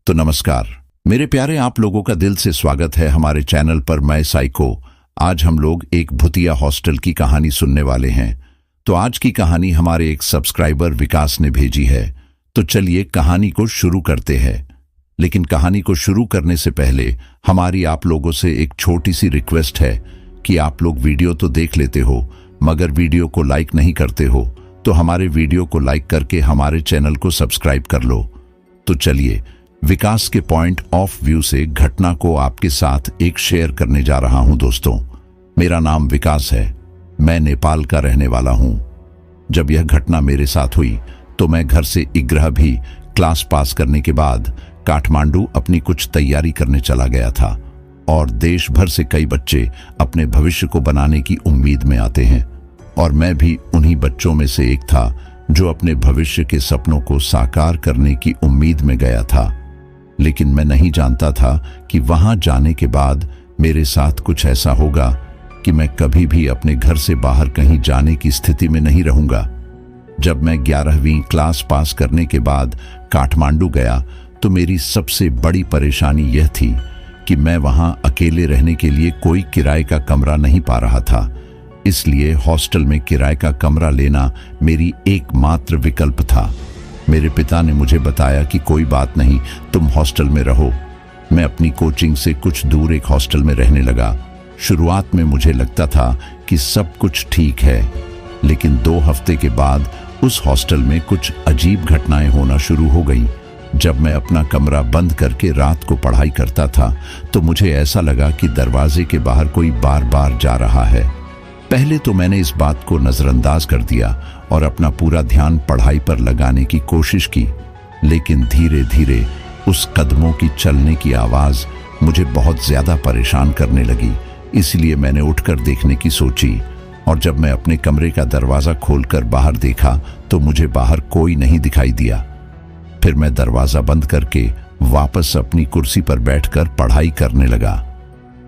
तो नमस्कार मेरे प्यारे, आप लोगों का दिल से स्वागत है हमारे चैनल पर। मैं साइको। आज हम लोग एक भूतिया हॉस्टल की कहानी सुनने वाले हैं। तो आज की कहानी हमारे एक सब्सक्राइबर विकास ने भेजी है। तो चलिए कहानी को शुरू करते हैं। लेकिन कहानी को शुरू करने से पहले हमारी आप लोगों से एक छोटी सी रिक्वेस्ट है कि आप लोग वीडियो तो देख लेते हो मगर वीडियो को लाइक नहीं करते हो, तो हमारे वीडियो को लाइक करके हमारे चैनल को सब्सक्राइब कर लो। तो चलिए विकास के पॉइंट ऑफ व्यू से घटना को आपके साथ एक शेयर करने जा रहा हूं। दोस्तों, मेरा नाम विकास है, मैं नेपाल का रहने वाला हूं। जब यह घटना मेरे साथ हुई तो मैं घर से इग्रह भी क्लास पास करने के बाद काठमांडू अपनी कुछ तैयारी करने चला गया था। और देश भर से कई बच्चे अपने भविष्य को बनाने की उम्मीद में आते हैं और मैं भी उन्हीं बच्चों में से एक था जो अपने भविष्य के सपनों को साकार करने की उम्मीद में गया था। लेकिन मैं नहीं जानता था कि वहां जाने के बाद मेरे साथ कुछ ऐसा होगा कि मैं कभी भी अपने घर से बाहर कहीं जाने की स्थिति में नहीं रहूंगा। जब मैं 11वीं क्लास पास करने के बाद काठमांडू गया तो मेरी सबसे बड़ी परेशानी यह थी कि मैं वहां अकेले रहने के लिए कोई किराए का कमरा नहीं पा रहा था। इसलिए हॉस्टल में किराए का कमरा लेना मेरी एकमात्र विकल्प था। मेरे पिता ने मुझे बताया कि कोई बात नहीं, तुम हॉस्टल में रहो। मैं अपनी कोचिंग से कुछ दूर एक हॉस्टल में रहने लगा। शुरुआत में मुझे लगता था कि सब कुछ ठीक है, लेकिन 2 हफ्ते के बाद उस हॉस्टल में कुछ अजीब घटनाएं होना शुरू हो गईं। जब मैं अपना कमरा बंद करके रात को पढ़ाई करता था तो मुझे ऐसा लगा कि दरवाजे के बाहर कोई बार बार जा रहा है। पहले तो मैंने इस बात को नजरअंदाज कर दिया और अपना पूरा ध्यान पढ़ाई पर लगाने की कोशिश की, लेकिन धीरे धीरे उस कदमों की चलने की आवाज मुझे बहुत ज्यादा परेशान करने लगी। इसलिए मैंने उठकर देखने की सोची और जब मैं अपने कमरे का दरवाजा खोलकर बाहर देखा तो मुझे बाहर कोई नहीं दिखाई दिया। फिर मैं दरवाजा बंद करके वापस अपनी कुर्सी पर बैठकर पढ़ाई करने लगा।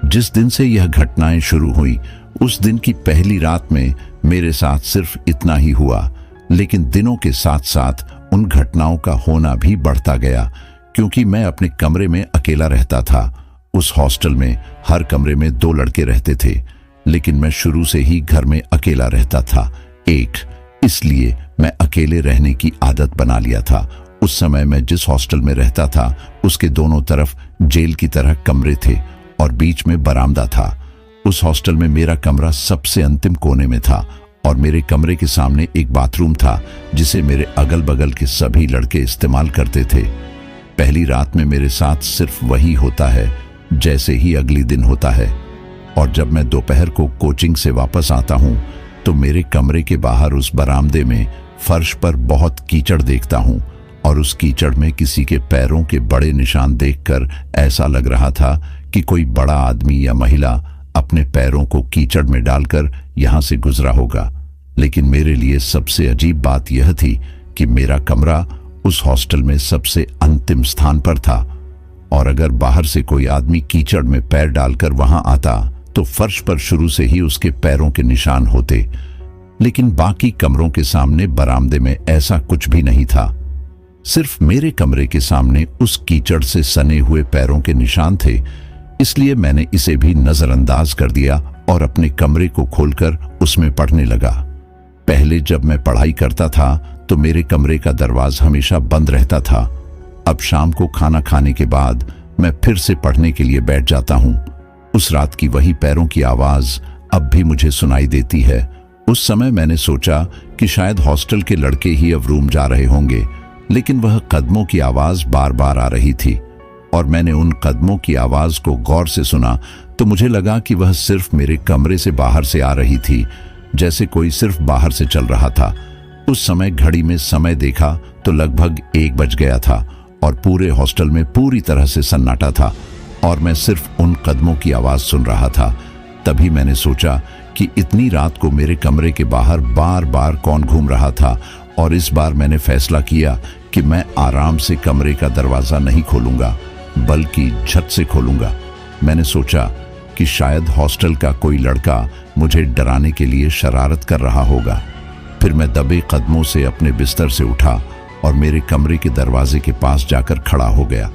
जिस दिन से यह घटनाएं शुरू हुई उस दिन की पहली रात में मेरे साथ सिर्फ इतना ही हुआ, लेकिन दिनों के साथ साथ उन घटनाओं का होना भी बढ़ता गया क्योंकि मैं अपने कमरे में अकेला रहता था। उस हॉस्टल में हर कमरे में 2 लड़के रहते थे, लेकिन मैं शुरू से ही घर में अकेला रहता था। इसलिए मैं अकेले रहने की आदत बना लिया था। उस समय मैं जिस हॉस्टल में रहता था उसके दोनों तरफ जेल की तरह कमरे थे और बीच में बरामदा था। उस हॉस्टल में मेरा कमरा सबसे अंतिम कोने में था और मेरे कमरे के सामने एक बाथरूम था जिसे मेरे अगल बगल के सभी लड़के इस्तेमाल करते थे। पहली रात में मेरे साथ सिर्फ वही होता है जैसे ही अगली दिन होता है। और जब मैं दोपहर को कोचिंग से वापस आता हूं तो मेरे कमरे के बाहर उस बरामदे में फर्श पर बहुत कीचड़ देखता हूं और उस कीचड़ में किसी के पैरों के बड़े निशान देखकर ऐसा लग रहा था कि कोई बड़ा आदमी या महिला अपने पैरों को कीचड़ में डालकर यहां से गुजरा होगा। लेकिन मेरे लिए सबसे अजीब बात यह थी कि मेरा कमरा उस हॉस्टल में सबसे अंतिम स्थान पर था और अगर बाहर से कोई आदमी कीचड़ में पैर डालकर वहां आता तो फर्श पर शुरू से ही उसके पैरों के निशान होते। लेकिन बाकी कमरों के सामने बरामदे में ऐसा कुछ भी नहीं था। सिर्फ मेरे कमरे के सामने उस कीचड़ से सने हुए पैरों के निशान थे। इसलिए मैंने इसे भी नजरअंदाज कर दिया और अपने कमरे को खोलकर उसमें पढ़ने लगा। पहले जब मैं पढ़ाई करता था तो मेरे कमरे का दरवाजा हमेशा बंद रहता था। अब शाम को खाना खाने के बाद मैं फिर से पढ़ने के लिए बैठ जाता हूं। उस रात की वही पैरों की आवाज अब भी मुझे सुनाई देती है। उस समय मैंने सोचा कि शायद हॉस्टल के लड़के ही अब रूम जा रहे होंगे, लेकिन वह कदमों की आवाज बार बार आ रही थी और मैंने उन कदमों की आवाज को गौर से सुना तो मुझे लगा कि वह सिर्फ मेरे कमरे से बाहर से आ रही थी, जैसे कोई सिर्फ बाहर से चल रहा था। उस समय घड़ी में समय देखा तो लगभग 1 बज गया था और पूरे हॉस्टल में पूरी तरह से सन्नाटा था और मैं सिर्फ उन कदमों की आवाज सुन रहा था। तभी मैंने सोचा कि इतनी रात को मेरे कमरे के बाहर बार बार कौन घूम रहा था और इस बार मैंने फैसला किया कि मैं आराम से कमरे का दरवाजा नहीं खोलूंगा बल्कि झट से खोलूंगा। मैंने सोचा कि शायद हॉस्टल का कोई लड़का मुझे डराने के लिए शरारत कर रहा होगा। फिर मैं दबे कदमों से अपने बिस्तर से उठा और मेरे कमरे के दरवाजे के पास जाकर खड़ा हो गया।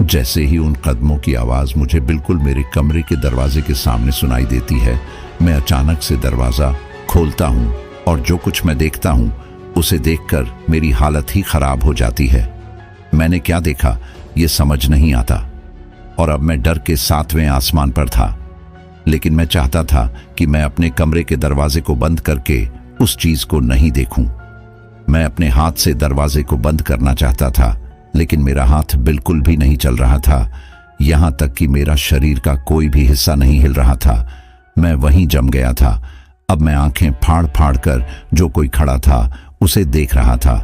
जैसे ही उन कदमों की आवाज मुझे बिल्कुल मेरे कमरे के दरवाजे के सामने सुनाई देती है, मैं अचानक से दरवाजा खोलता हूं और जो कुछ मैं देखता हूं उसे देखकर मेरी हालत ही खराब हो जाती है। मैंने क्या देखा ये समझ नहीं आता और अब मैं डर के 7वें आसमान पर था। लेकिन मैं चाहता था कि मैं अपने कमरे के दरवाजे को बंद करके उस चीज को नहीं देखूं। मैं अपने हाथ से दरवाजे को बंद करना चाहता था, लेकिन मेरा हाथ बिल्कुल भी नहीं चल रहा था। यहां तक कि मेरा शरीर का कोई भी हिस्सा नहीं हिल रहा था। मैं वहीं जम गया था। अब मैं आंखें फाड़ फाड़ कर जो कोई खड़ा था उसे देख रहा था।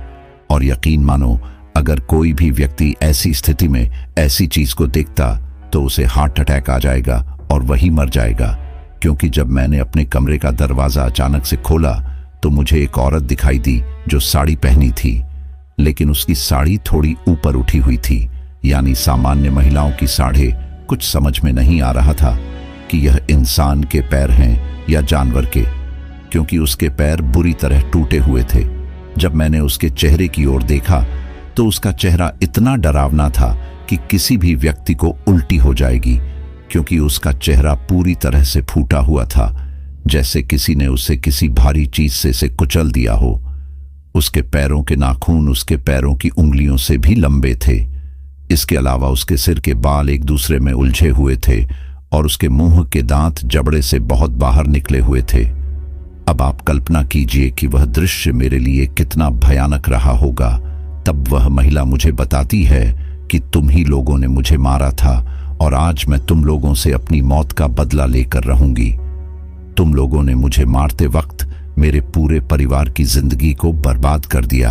और यकीन मानो, अगर कोई भी व्यक्ति ऐसी स्थिति में ऐसी चीज को देखता तो उसे हार्ट अटैक आ जाएगा और वही मर जाएगा। क्योंकि जब मैंने अपने कमरे का दरवाजा अचानक से खोला तो मुझे एक औरत दिखाई दी जो साड़ी पहनी थी, लेकिन उसकी साड़ी थोड़ी ऊपर उठी हुई थी, यानी सामान्य महिलाओं की साड़ी। कुछ समझ में नहीं आ रहा था कि यह इंसान के पैर हैं या जानवर के, क्योंकि उसके पैर बुरी तरह टूटे हुए थे। जब मैंने उसके चेहरे की ओर देखा तो उसका चेहरा इतना डरावना था कि किसी भी व्यक्ति को उल्टी हो जाएगी, क्योंकि उसका चेहरा पूरी तरह से फूटा हुआ था, जैसे किसी ने उसे किसी भारी चीज से कुचल दिया हो। उसके पैरों के नाखून उसके पैरों की उंगलियों से भी लंबे थे। इसके अलावा उसके सिर के बाल एक दूसरे में उलझे हुए थे और उसके मुंह के दांत जबड़े से बहुत बाहर निकले हुए थे। अब आप कल्पना कीजिए कि वह दृश्य मेरे लिए कितना भयानक रहा होगा। तब वह महिला मुझे बताती है कि तुम ही लोगों ने मुझे मारा था और आज मैं तुम लोगों से अपनी मौत का बदला लेकर रहूंगी। तुम लोगों ने मुझे मारते वक्त मेरे पूरे परिवार की जिंदगी को बर्बाद कर दिया,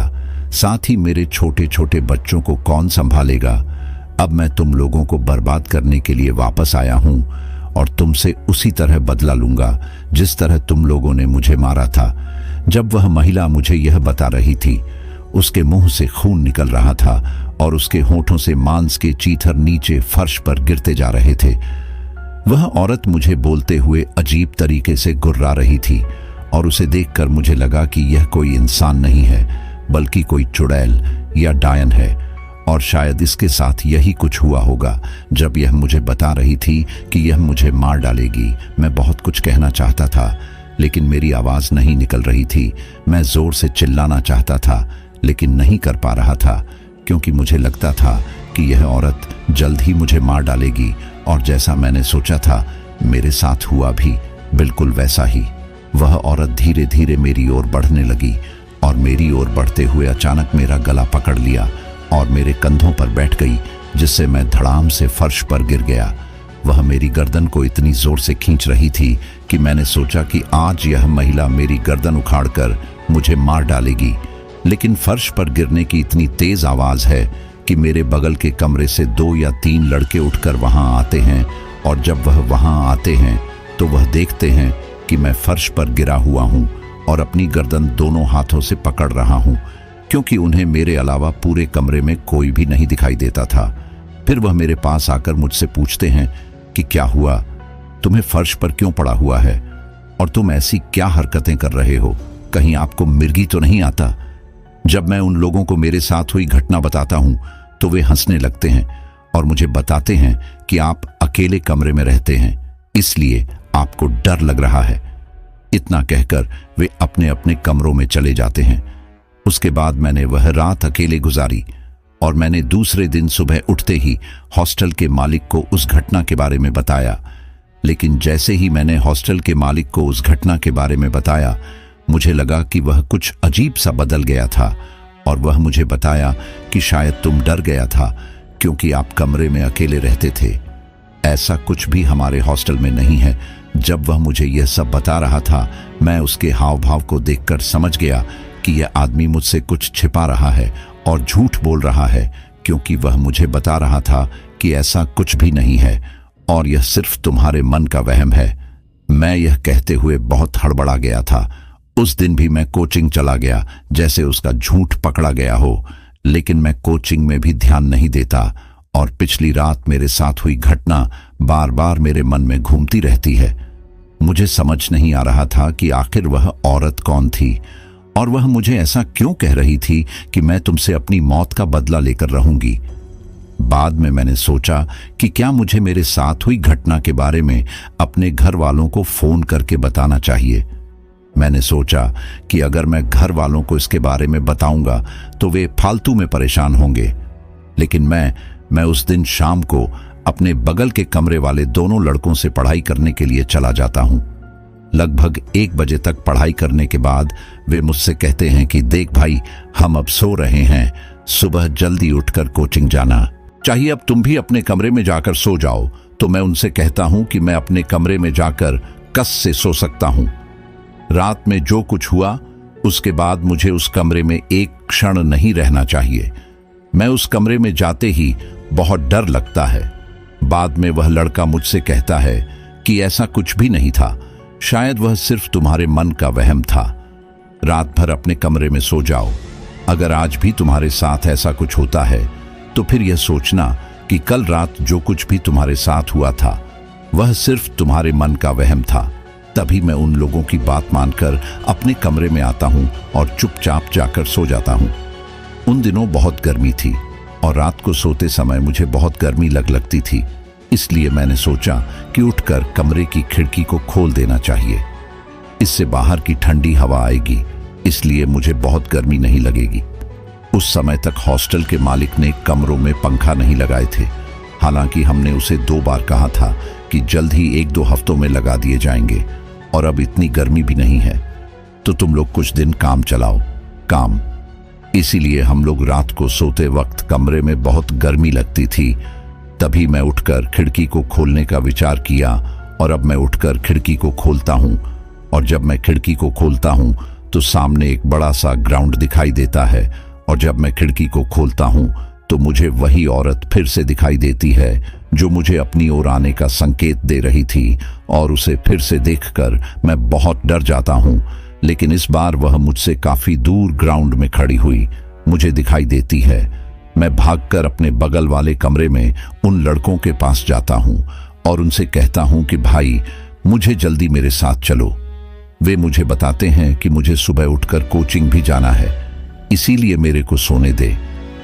साथ ही मेरे छोटे छोटे बच्चों को कौन संभालेगा। अब मैं तुम लोगों को बर्बाद करने के लिए वापस आया हूं और तुमसे उसी तरह बदला लूंगा जिस तरह तुम लोगों ने मुझे मारा था। जब वह महिला मुझे यह बता रही थी, उसके मुंह से खून निकल रहा था और उसके होठों से मांस के चीथर नीचे फर्श पर गिरते जा रहे थे। वह औरत मुझे बोलते हुए अजीब तरीके से गुर्रा रही थी और उसे देखकर मुझे लगा कि यह कोई इंसान नहीं है, बल्कि कोई चुड़ैल या डायन है। और शायद इसके साथ यही कुछ हुआ होगा। जब यह मुझे बता रही थी कि यह मुझे मार डालेगी, मैं बहुत कुछ कहना चाहता था, लेकिन मेरी आवाज नहीं निकल रही थी। मैं जोर से चिल्लाना चाहता था, लेकिन नहीं कर पा रहा था, क्योंकि मुझे लगता था कि यह औरत जल्द ही मुझे मार डालेगी। और जैसा मैंने सोचा था, मेरे साथ हुआ भी बिल्कुल वैसा ही। वह औरत धीरे धीरे मेरी ओर बढ़ने लगी और मेरी ओर बढ़ते हुए अचानक मेरा गला पकड़ लिया और मेरे कंधों पर बैठ गई, जिससे मैं धड़ाम से फर्श पर गिर गया। वह मेरी गर्दन को इतनी जोर से खींच रही थी कि मैंने सोचा कि आज यह महिला मेरी गर्दन उखाड़कर मुझे मार डालेगी। लेकिन फर्श पर गिरने की इतनी तेज आवाज है कि मेरे बगल के कमरे से 2 या 3 लड़के उठकर वहां आते हैं, और जब वह वहां आते हैं तो वह देखते हैं कि मैं फर्श पर गिरा हुआ हूं और अपनी गर्दन दोनों हाथों से पकड़ रहा हूं, क्योंकि उन्हें मेरे अलावा पूरे कमरे में कोई भी नहीं दिखाई देता था। फिर वह मेरे पास आकर मुझसे पूछते हैं कि क्या हुआ, तुम्हें फर्श पर क्यों पड़ा हुआ है और तुम ऐसी क्या हरकतें कर रहे हो, कहीं आपको मिर्गी तो नहीं आता। जब मैं उन लोगों को मेरे साथ हुई घटना बताता हूं तो वे हंसने लगते हैं और मुझे बताते हैं कि आप अकेले कमरे में रहते हैं, इसलिए आपको डर लग रहा है। इतना कहकर वे अपने अपने कमरों में चले जाते हैं। उसके बाद मैंने वह रात अकेले गुजारी और मैंने दूसरे दिन सुबह उठते ही हॉस्टल के मालिक को उस घटना के बारे में बताया। लेकिन जैसे ही मैंने हॉस्टल के मालिक को उस घटना के बारे में बताया, मुझे लगा कि वह कुछ अजीब सा बदल गया था और वह मुझे बताया कि शायद तुम डर गया था क्योंकि आप कमरे में अकेले रहते थे। ऐसा कुछ भी हमारे हॉस्टल में नहीं है। जब वह मुझे यह सब बता रहा था, मैं उसके हाव भाव को देखकर समझ गया कि यह आदमी मुझसे कुछ छिपा रहा है और झूठ बोल रहा है, क्योंकि वह मुझे बता रहा था कि ऐसा कुछ भी नहीं है और यह सिर्फ तुम्हारे मन का वहम है। मैं यह कहते हुए बहुत हड़बड़ा गया था। उस दिन भी मैं कोचिंग चला गया जैसे उसका झूठ पकड़ा गया हो, लेकिन मैं कोचिंग में भी ध्यान नहीं देता और पिछली रात मेरे साथ हुई घटना बार बार मेरे मन में घूमती रहती है। मुझे समझ नहीं आ रहा था कि आखिर वह औरत कौन थी और वह मुझे ऐसा क्यों कह रही थी कि मैं तुमसे अपनी मौत का बदला लेकर रहूंगी। बाद में मैंने सोचा कि क्या मुझे मेरे साथ हुई घटना के बारे में अपने घर वालों को फोन करके बताना चाहिए। मैंने सोचा कि अगर मैं घर वालों को इसके बारे में बताऊंगा तो वे फालतू में परेशान होंगे। लेकिन मैं उस दिन शाम को अपने बगल के कमरे वाले दोनों लड़कों से पढ़ाई करने के लिए चला जाता हूं। लगभग 1 बजे तक पढ़ाई करने के बाद वे मुझसे कहते हैं कि देख भाई, हम अब सो रहे हैं, सुबह जल्दी उठकर कोचिंग जाना चाहिए, अब तुम भी अपने कमरे में जाकर सो जाओ। तो मैं उनसे कहता हूं कि मैं अपने कमरे में जाकर कस से सो सकता हूं। रात में जो कुछ हुआ उसके बाद मुझे उस कमरे में एक क्षण नहीं रहना चाहिए। मैं उस कमरे में जाते ही बहुत डर लगता है। बाद में वह लड़का मुझसे कहता है कि ऐसा कुछ भी नहीं था, शायद वह सिर्फ तुम्हारे मन का वहम था। रात भर अपने कमरे में सो जाओ। अगर आज भी तुम्हारे साथ ऐसा कुछ होता है तो फिर यह सोचना कि कल रात जो कुछ भी तुम्हारे साथ हुआ था वह सिर्फ तुम्हारे मन का वहम था। तभी मैं उन लोगों की बात मानकर अपने कमरे में आता हूं और चुपचाप जाकर सो जाता हूं। उन दिनों बहुत गर्मी थी और रात को सोते समय मुझे बहुत गर्मी लगती थी, इसलिए मैंने सोचा कि उठकर कमरे की खिड़की को खोल देना चाहिए। इससे बाहर की ठंडी हवा आएगी, इसलिए मुझे बहुत गर्मी नहीं लगेगी। उस समय तक हॉस्टल के मालिक ने कमरों में पंखा नहीं लगाए थे। हालांकि हमने उसे 2 बार कहा था कि जल्द ही 1-2 हफ्तों में लगा दिए जाएंगे और अब इतनी गर्मी भी नहीं है, तो तुम लोग कुछ दिन काम चलाओ। काम इसीलिए हम लोग रात को सोते वक्त कमरे में बहुत गर्मी लगती थी। तभी मैं उठकर खिड़की को खोलने का विचार किया और अब मैं उठकर खिड़की को खोलता हूं और जब मैं खिड़की को खोलता हूं तो सामने एक बड़ा सा ग्राउंड दिखाई देता है और जब मैं खिड़की को खोलता हूं तो मुझे वही औरत फिर से दिखाई देती है जो मुझे अपनी ओर आने का संकेत दे रही थी और उसे फिर से देखकर मैं बहुत डर जाता हूं। लेकिन इस बार वह मुझसे काफी दूर ग्राउंड में खड़ी हुई मुझे दिखाई देती है। मैं भागकर अपने बगल वाले कमरे में उन लड़कों के पास जाता हूं और उनसे कहता हूं कि भाई, मुझे जल्दी मेरे साथ चलो। वे मुझे बताते हैं कि मुझे सुबह उठकर कोचिंग भी जाना है, इसीलिए मेरे को सोने दे।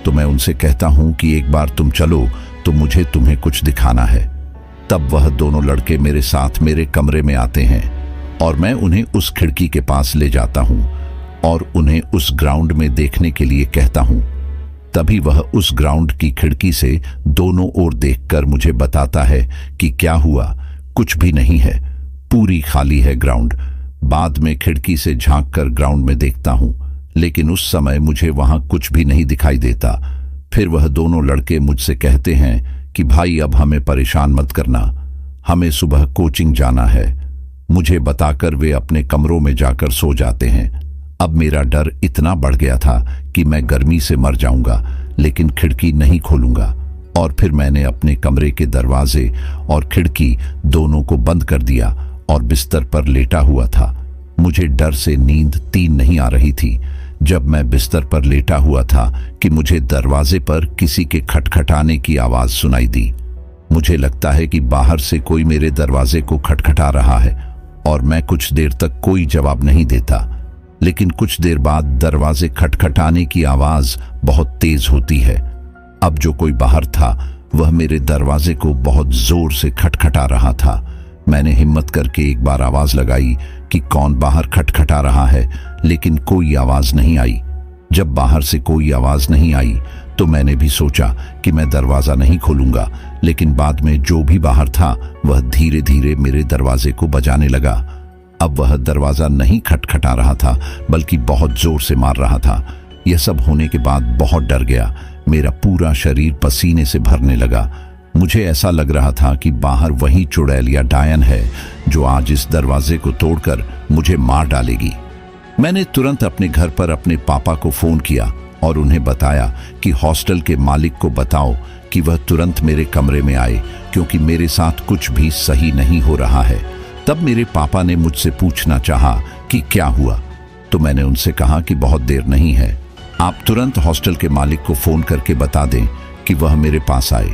तो मैं उनसे कहता हूं कि एक बार तुम चलो तो मुझे तुम्हें कुछ दिखाना है। तब वह दोनों लड़के मेरे साथ मेरे कमरे में आते हैं और मैं उन्हें उस खिड़की के पास ले जाता हूं और उन्हें उस ग्राउंड में देखने के लिए कहता हूं। तभी वह उस ग्राउंड की खिड़की से दोनों ओर देखकर मुझे बताता है कि क्या हुआ, कुछ भी नहीं है, पूरी खाली है ग्राउंड। बाद में खिड़की से झांककर ग्राउंड में देखता हूं, लेकिन उस समय मुझे वहां कुछ भी नहीं दिखाई देता। फिर वह दोनों लड़के मुझसे कहते हैं कि भाई, अब हमें परेशान मत करना, हमें सुबह कोचिंग जाना है। मुझे बताकर वे अपने कमरों में जाकर सो जाते हैं। अब मेरा डर इतना बढ़ गया था कि मैं गर्मी से मर जाऊंगा, लेकिन खिड़की नहीं खोलूंगा। और फिर मैंने अपने कमरे के दरवाजे और खिड़की दोनों को बंद कर दिया और बिस्तर पर लेटा हुआ था। मुझे डर से नींद 3 नहीं आ रही थी। जब मैं बिस्तर पर लेटा हुआ था कि मुझे दरवाजे पर किसी के खटखटाने की आवाज सुनाई दी। मुझे लगता है कि बाहर से कोई मेरे दरवाजे को खटखटा रहा है और मैं कुछ देर तक कोई जवाब नहीं देता। लेकिन कुछ देर बाद दरवाजे खटखटाने की आवाज बहुत तेज होती है। अब जो कोई बाहर था वह मेरे दरवाजे को बहुत जोर से खटखटा रहा था। मैंने हिम्मत करके एक बार आवाज लगाई कि कौन बाहर खटखटा रहा है, लेकिन कोई आवाज नहीं आई। जब बाहर से कोई आवाज नहीं आई तो मैंने भी सोचा कि मैं दरवाजा नहीं खोलूंगा, लेकिन बाद में जो भी बाहर था वह धीरे धीरे मेरे दरवाजे को बजाने लगा। अब वह दरवाजा नहीं खटखटा रहा था बल्कि बहुत जोर से मार रहा था। यह सब होने के बाद बहुत डर गया। मेरा पूरा शरीर पसीने से भरने लगा। मुझे ऐसा लग रहा था कि बाहर वही चुड़ैल या डायन है जो आज इस दरवाजे को तोड़कर मुझे मार डालेगी। मैंने तुरंत अपने घर पर अपने पापा को फोन किया और उन्हें बताया कि हॉस्टल के मालिक को बताओ कि वह तुरंत मेरे कमरे में आए, क्योंकि मेरे साथ कुछ भी सही नहीं हो रहा है। तब मेरे पापा ने मुझसे पूछना चाहा कि क्या हुआ, तो मैंने उनसे कहा कि बहुत देर नहीं है, आप तुरंत हॉस्टल के मालिक को फोन करके बता दें कि वह मेरे पास आए।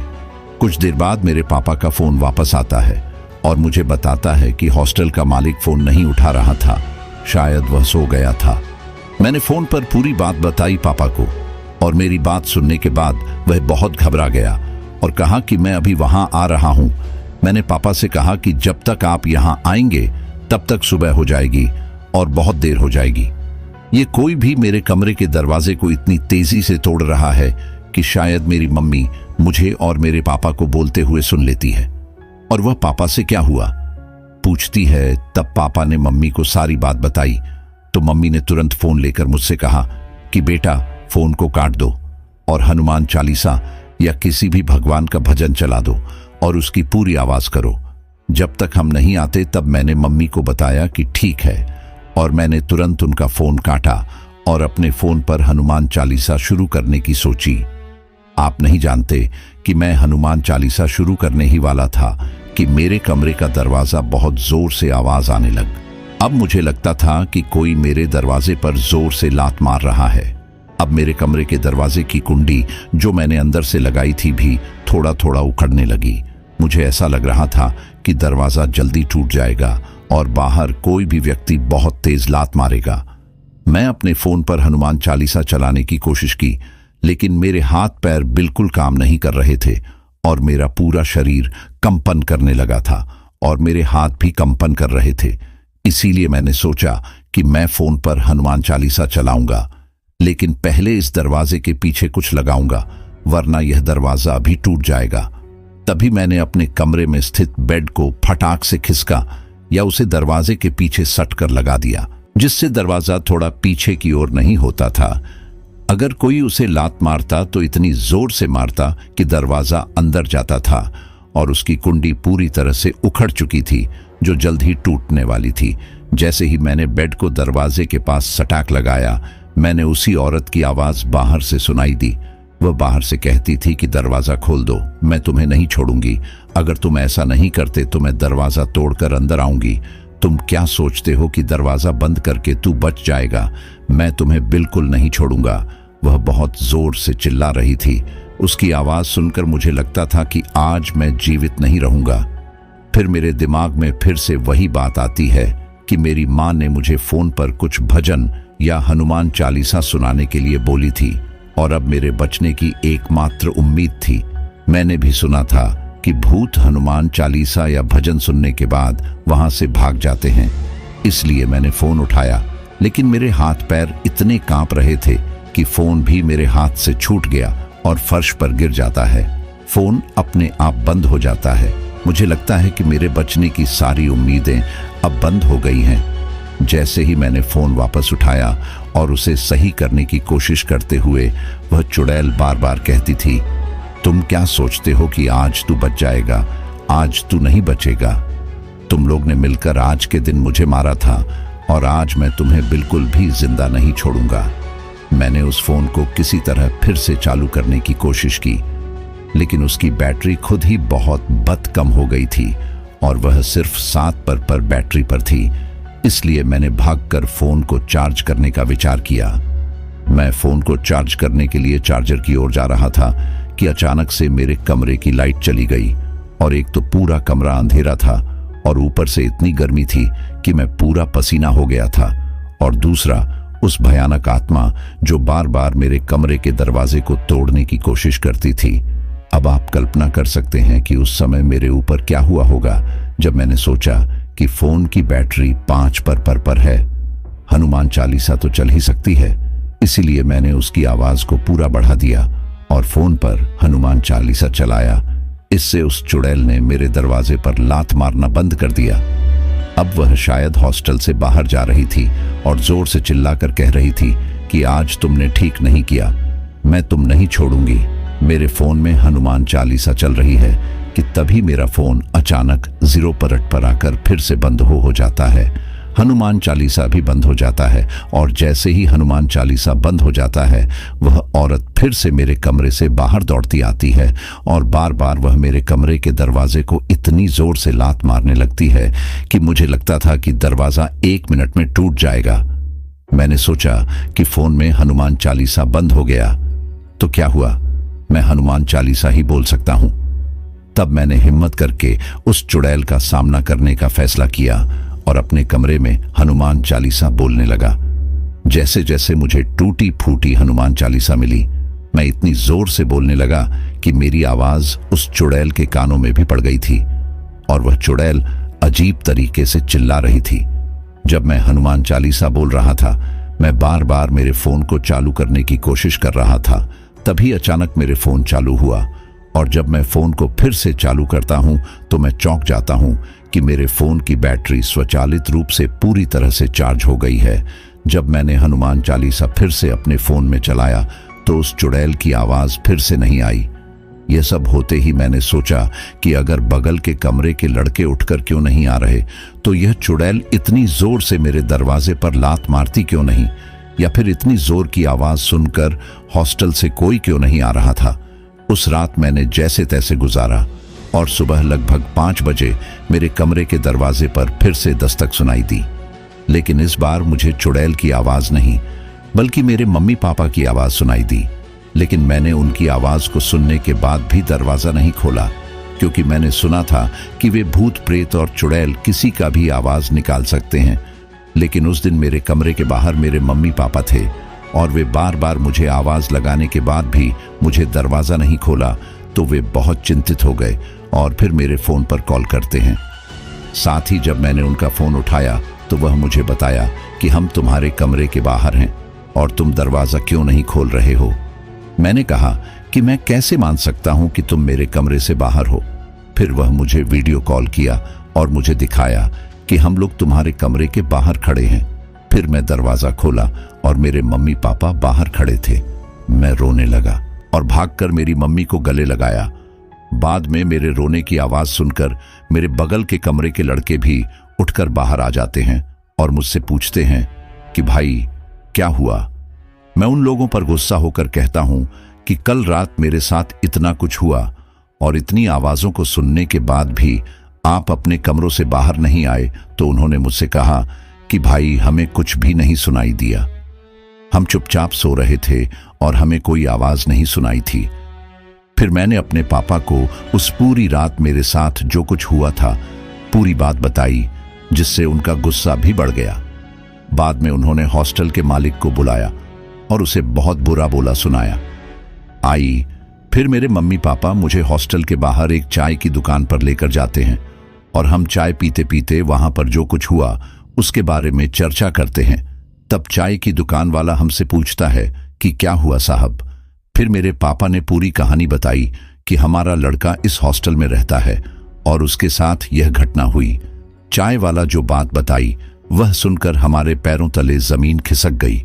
कुछ देर बाद मेरे पापा का फोन वापस आता है और मुझे बताता है कि हॉस्टल का मालिक फोन नहीं उठा रहा था, शायद वह सो गया था। मैंने फोन पर पूरी बात बताई पापा को और मेरी बात सुनने के बाद वह बहुत घबरा गया और कहा कि मैं अभी वहां आ रहा हूं। मैंने पापा से कहा कि जब तक आप यहां आएंगे तब तक सुबह हो जाएगी और बहुत देर हो जाएगी। ये कोई भी मेरे कमरे के दरवाजे को इतनी तेजी से तोड़ रहा है कि शायद मेरी मम्मी मुझे और मेरे पापा को बोलते हुए सुन लेती है। और वह पापा से क्या हुआ पूछती है। तब पापा ने मम्मी को सारी बात बताई तो मम्मी ने तुरंत फोन लेकर मुझसे कहा कि बेटा फोन को काट दो और हनुमान चालीसा या किसी भी भगवान का भजन चला दो और उसकी पूरी आवाज करो। जब तक हम नहीं आते तब मैंने मम्मी को बताया कि ठीक है, और मैंने तुरंत उनका फोन काटा और अपने फोन पर हनुमान चालीसा शुरू करने की सोची। आप नहीं जानते कि मैं हनुमान चालीसा शुरू करने ही वाला था कि मेरे कमरे का दरवाजा बहुत जोर से आवाज आने लग। अब मुझे लगता था कि कोई मेरे दरवाजे पर जोर से लात मार रहा है। अब मेरे कमरे के दरवाजे की कुंडी जो मैंने अंदर से लगाई थी भी थोड़ा थोड़ा उखड़ने लगी। मुझे ऐसा लग रहा था कि दरवाजा जल्दी टूट जाएगा और बाहर कोई भी व्यक्ति बहुत तेज लात मारेगा। मैं अपने फोन पर हनुमान चालीसा चलाने की कोशिश की, लेकिन मेरे हाथ पैर बिल्कुल काम नहीं कर रहे थे और मेरा पूरा शरीर कंपन करने लगा था और मेरे हाथ भी कंपन कर रहे थे। इसीलिए मैंने सोचा कि मैं फोन पर हनुमान चालीसा चलाऊंगा, लेकिन पहले इस दरवाजे के पीछे कुछ लगाऊंगा, वरना यह दरवाजा अभी टूट जाएगा। तभी मैंने अपने कमरे में स्थित बेड को फटाक से खिसका या उसे दरवाजे के पीछे सट कर लगा दिया, जिससे दरवाजा थोड़ा पीछे की ओर नहीं होता था। अगर कोई उसे लात मारता तो इतनी जोर से मारता कि दरवाजा अंदर जाता था और उसकी कुंडी पूरी तरह से उखड़ चुकी थी, जो जल्द ही टूटने वाली थी। जैसे ही मैंने बेड को दरवाजे के पास सटाक लगाया, मैंने उसी औरत की आवाज बाहर से सुनाई दी। वह बाहर से कहती थी कि दरवाजा खोल दो, मैं तुम्हें नहीं छोड़ूंगी। अगर तुम ऐसा नहीं करते तो मैं दरवाजा तोड़कर अंदर आऊंगी। तुम क्या सोचते हो कि दरवाजा बंद करके तू बच जाएगा? मैं तुम्हें बिल्कुल नहीं छोड़ूंगा। वह बहुत जोर से चिल्ला रही थी। उसकी आवाज सुनकर मुझे लगता था कि आज मैं जीवित नहीं रहूंगा। फिर मेरे दिमाग में फिर से वही बात आती है कि मेरी माँ ने मुझे फोन पर कुछ भजन या हनुमान चालीसा सुनाने के लिए बोली थी और अब मेरे बचने की एकमात्र उम्मीद थी। मैंने भी सुना था कि भूत हनुमान चालीसा या भजन सुनने के बाद वहां से भाग जाते हैं। इसलिए मैंने फोन उठाया, लेकिन मेरे हाथ पैर इतने कांप रहे थे कि फोन भी मेरे हाथ से छूट गया और फर्श पर गिर जाता है। फोन अपने आप बंद हो जाता है। मुझे लगता है कि मेरे बचने की सारी उम्मीदें अब बंद हो गई हैं। जैसे ही मैंने फोन वापस उठाया और उसे सही करने की कोशिश करते हुए वह चुड़ैल बार बार कहती थी, तुम क्या सोचते हो कि आज तू बच जाएगा? आज तू नहीं बचेगा। तुम लोग ने मिलकर आज के दिन मुझे मारा था और आज मैं तुम्हें बिल्कुल भी जिंदा नहीं छोड़ूंगा। मैंने उस फोन को किसी तरह फिर से चालू करने की कोशिश की, लेकिन उसकी बैटरी खुद ही बहुत बद कम हो गई थी और वह सिर्फ 7% पर बैटरी पर थी। इसलिए मैंने भागकर फोन को चार्ज करने का विचार किया। मैं फोन को चार्ज करने के लिए चार्जर की ओर जा रहा था कि अचानक से मेरे कमरे की लाइट चली गई और एक तो पूरा कमरा अंधेरा था और ऊपर से इतनी गर्मी थी कि मैं पूरा पसीना हो गया था, और दूसरा उस भयानक आत्मा जो बार बार मेरे कमरे के दरवाजे को तोड़ने की कोशिश करती थी। अब आप कल्पना कर सकते हैं कि उस समय मेरे ऊपर क्या हुआ होगा जब मैंने सोचा कि फोन की बैटरी 5% पर है। हनुमान चालीसा तो चल ही सकती है, इसीलिए मैंने उसकी आवाज को पूरा बढ़ा दिया और फोन पर हनुमान चालीसा चलाया। इससे उस चुड़ैल ने मेरे दरवाजे पर लात मारना बंद कर दिया। अब वह शायद हॉस्टल से बाहर जा रही थी और जोर से चिल्लाकर कह रही थी कि आज तुमने ठीक नहीं किया, मैं तुम नहीं छोड़ूंगी। मेरे फोन में हनुमान चालीसा चल रही है कि तभी मेरा फोन अचानक 0% पर आकर फिर से बंद हो जाता है। हनुमान चालीसा भी बंद हो जाता है और जैसे ही हनुमान चालीसा बंद हो जाता है, वह औरत फिर से मेरे कमरे से बाहर दौड़ती आती है और बार बार वह मेरे कमरे के दरवाजे को इतनी जोर से लात मारने लगती है कि मुझे लगता था कि दरवाजा 1 मिनट में टूट जाएगा। मैंने सोचा कि फोन में हनुमान चालीसा बंद हो गया तो क्या हुआ, मैं हनुमान चालीसा ही बोल सकता हूं। तब मैंने हिम्मत करके उस चुड़ैल का सामना करने का फैसला किया और अपने कमरे में हनुमान चालीसा बोलने लगा। जैसे जैसे मुझे टूटी फूटी हनुमान चालीसा मिली, मैं इतनी जोर से बोलने लगा कि मेरी आवाज उस चुड़ैल के कानों में भी पड़ गई थी और वह चुड़ैल अजीब तरीके से चिल्ला रही थी। जब मैं हनुमान चालीसा बोल रहा था, मैं बार बार मेरे फोन को चालू करने की कोशिश कर रहा था। तभी अचानक मेरे फोन चालू हुआ और जब मैं फोन को फिर से चालू करता हूं तो मैं चौंक जाता हूं कि मेरे फोन की बैटरी स्वचालित रूप से पूरी तरह से चार्ज हो गई है। जब मैंने हनुमान चालीसा फिर से अपने फोन में चलाया तो उस चुड़ैल की आवाज फिर से नहीं आई। यह सब होते ही मैंने सोचा कि अगर बगल के कमरे के लड़के उठकर क्यों नहीं आ रहे, तो यह चुड़ैल इतनी जोर से मेरे दरवाजे पर लात मारती क्यों नहीं, या फिर इतनी जोर की आवाज सुनकर हॉस्टल से कोई क्यों नहीं आ रहा था। उस रात मैंने जैसे तैसे गुजारा और सुबह लगभग 5 बजे मेरे कमरे के दरवाजे पर फिर से दस्तक सुनाई दी। लेकिन इस बार मुझे चुड़ैल की आवाज नहीं बल्कि मेरे मम्मी पापा की आवाज सुनाई दी। लेकिन मैंने उनकी आवाज को सुनने के बाद भी दरवाजा नहीं खोला, क्योंकि मैंने सुना था कि वे भूत प्रेत और चुड़ैल किसी का भी आवाज निकाल सकते हैं। लेकिन उस दिन मेरे कमरे के बाहर मेरे मम्मी पापा थे और वे बार बार मुझे आवाज लगाने के बाद भी मुझे दरवाजा नहीं खोला, तो वे बहुत चिंतित हो गए और फिर मेरे फोन पर कॉल करते हैं। साथ ही जब मैंने उनका फोन उठाया तो वह मुझे बताया कि हम तुम्हारे कमरे के बाहर हैं और तुम दरवाजा क्यों नहीं खोल रहे हो। मैंने कहा कि मैं कैसे मान सकता हूं कि तुम मेरे कमरे से बाहर हो। फिर वह मुझे वीडियो कॉल किया और मुझे दिखाया कि हम लोग तुम्हारे कमरे के बाहर खड़े हैं। फिर मैं दरवाजा खोला और मेरे मम्मी पापा बाहर खड़े थे। मैं रोने लगा और भागकर मेरी मम्मी को गले लगाया। बाद में मेरे रोने की आवाज सुनकर मेरे बगल के कमरे के लड़के भी उठकर बाहर आ जाते हैं और मुझसे पूछते हैं कि भाई क्या हुआ। मैं उन लोगों पर गुस्सा होकर कहता हूं कि कल रात मेरे साथ इतना कुछ हुआ और इतनी आवाजों को सुनने के बाद भी आप अपने कमरों से बाहर नहीं आए। तो उन्होंने मुझसे कहा कि भाई हमें कुछ भी नहीं सुनाई दिया, हम चुपचाप सो रहे थे और हमें कोई आवाज नहीं सुनाई थी। फिर मैंने अपने पापा को उस पूरी रात मेरे साथ जो कुछ हुआ था पूरी बात बताई, जिससे उनका गुस्सा भी बढ़ गया। बाद में उन्होंने हॉस्टल के मालिक को बुलाया और उसे बहुत बुरा बोला सुनाया। फिर मेरे मम्मी पापा मुझे हॉस्टल के बाहर एक चाय की दुकान पर लेकर जाते हैं और हम चाय पीते पीते वहां पर जो कुछ हुआ उसके बारे में चर्चा करते हैं। तब चाय की दुकान वाला हमसे पूछता है कि क्या हुआ साहब। फिर मेरे पापा ने पूरी कहानी बताई कि हमारा लड़का इस हॉस्टल में रहता है और उसके साथ यह घटना हुई। चाय वाला जो बात बताई वह सुनकर हमारे पैरों तले जमीन खिसक गई।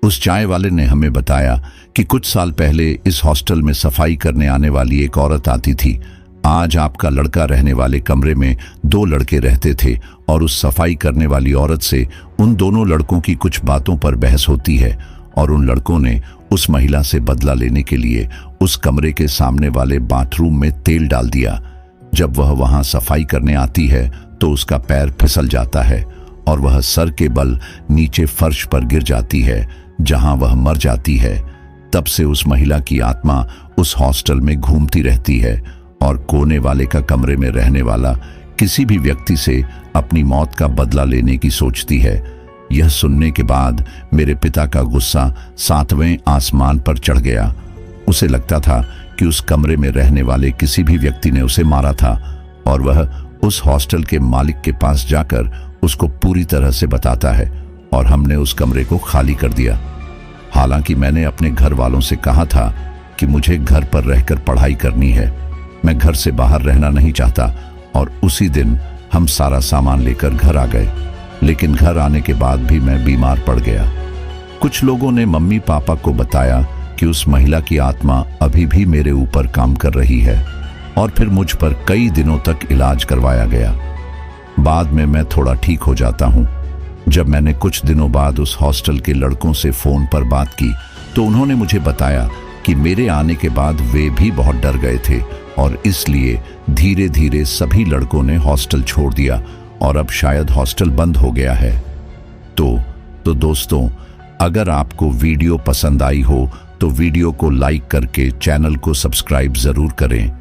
उस चाय वाले ने हमें बताया कि कुछ साल पहले इस हॉस्टल में सफाई करने आने वाली एक औरत आती थी। आज आपका लड़का रहने वाले कमरे में 2 लड़के रहते थे और उस सफाई करने वाली औरत से उन दोनों लड़कों की कुछ बातों पर बहस होती है और उन लड़कों ने उस महिला से बदला लेने के लिए उस कमरे के सामने वाले बाथरूम में तेल डाल दिया। जब वह वहां सफाई करने आती है तो उसका पैर फिसल जाता है और वह सर के बल नीचे फर्श पर गिर जाती है, जहां वह मर जाती है। तब से उस महिला की आत्मा उस हॉस्टल में घूमती रहती है और कोने वाले का कमरे में रहने वाला किसी भी व्यक्ति से अपनी मौत का बदला लेने की सोचती है। यह सुनने के बाद मेरे पिता का गुस्सा 7वें आसमान पर चढ़ गया। उसे लगता था कि उस कमरे में रहने वाले किसी भी व्यक्ति ने उसे मारा था और वह उस हॉस्टल के मालिक के पास जाकर उसको पूरी तरह से बताता है और हमने उस कमरे को खाली कर दिया। हालांकि मैंने अपने घर वालों से कहा था कि मुझे घर पर रहकर पढ़ाई करनी है, मैं घर से बाहर रहना नहीं चाहता और उसी दिन हम सारा सामान लेकर घर आ गए। लेकिन घर आने के बाद भी मैं बीमार पड़ गया। कुछ लोगों ने मम्मी पापा को बताया कि उस महिला की आत्मा अभी भी मेरे ऊपर काम कर रही है और फिर मुझ पर कई दिनों तक इलाज करवाया गया। बाद में मैं थोड़ा ठीक हो जाता हूँ। जब मैंने कुछ दिनों बाद उस हॉस्टल के लड़कों से फोन पर बात की तो उन्होंने मुझे बताया कि मेरे आने के बाद वे भी बहुत डर गए थे और इसलिए धीरे धीरे सभी लड़कों ने हॉस्टल छोड़ दिया और अब शायद हॉस्टल बंद हो गया है। तो दोस्तों, अगर आपको वीडियो पसंद आई हो तो वीडियो को लाइक करके चैनल को सब्सक्राइब जरूर करें।